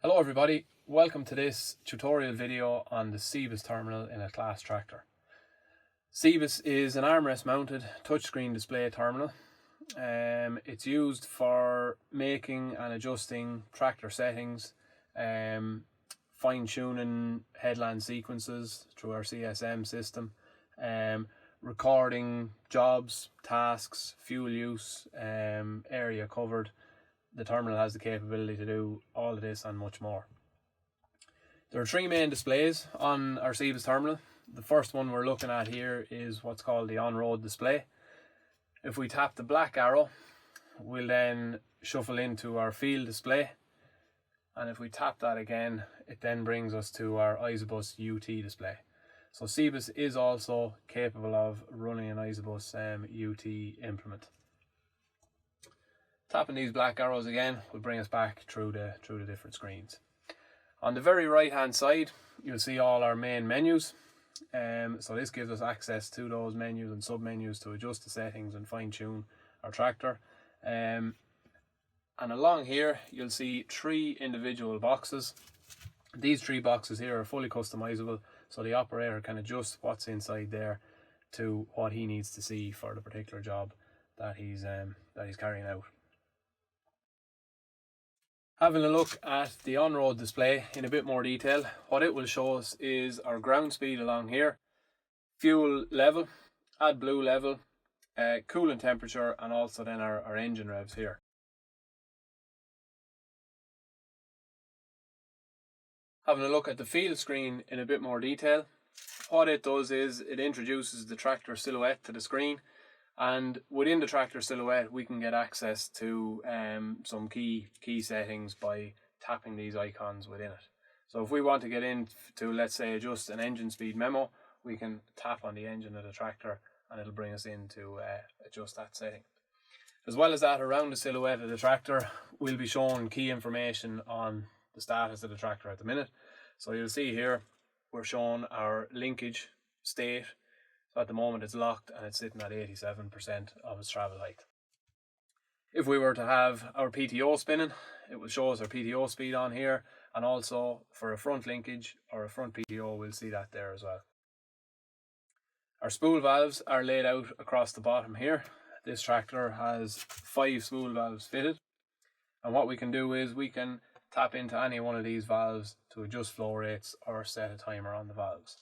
Hello everybody, welcome to this tutorial video on the CEBIS terminal in a class tractor. CEBIS is an armrest mounted touchscreen display terminal. It's used for making and adjusting tractor settings, fine-tuning headland sequences through our CSM system, recording jobs, tasks, fuel use, area covered. The terminal has the capability to do all of this and much more. There are three main displays on our CEBIS terminal. The first one we're looking at here is what's called the on-road display. If we tap the black arrow, we'll then shuffle into our field display. And if we tap that again, it then brings us to our CEBIS UT display. So CEBIS is also capable of running an CEBIS UT implement. Tapping these black arrows again will bring us back through the different screens. On the very right hand side, you'll see all our main menus. So this gives us access to those menus and sub-menus to adjust the settings and fine-tune our tractor. And along here, you'll see three individual boxes. These three boxes here are fully customizable, so the operator can adjust what's inside there to what he needs to see for the particular job that he's carrying out. Having a look at the on-road display in a bit more detail, what it will show us is our ground speed along here, fuel level, AdBlue level, coolant temperature, and also then our engine revs here. Having a look at the field screen in a bit more detail, what it does is it introduces the tractor silhouette to the screen, and within the tractor silhouette we can get access to some key settings by tapping these icons within it. So if we want to get into, let's say, adjust an engine speed memo, we can tap on the engine of the tractor and it'll bring us in to adjust that setting. As well as that, around the silhouette of the tractor we'll be shown key information on the status of the tractor at the minute. So you'll see here we're showing our linkage state. So at the moment it's locked and it's sitting at 87% of its travel height. If we were to have our PTO spinning, it will show us our PTO speed on here, and also for a front linkage or a front PTO we'll see that there as well. Our spool valves are laid out across the bottom here. This tractor has 5 spool valves fitted, and what we can do is we can tap into any one of these valves to adjust flow rates or set a timer on the valves.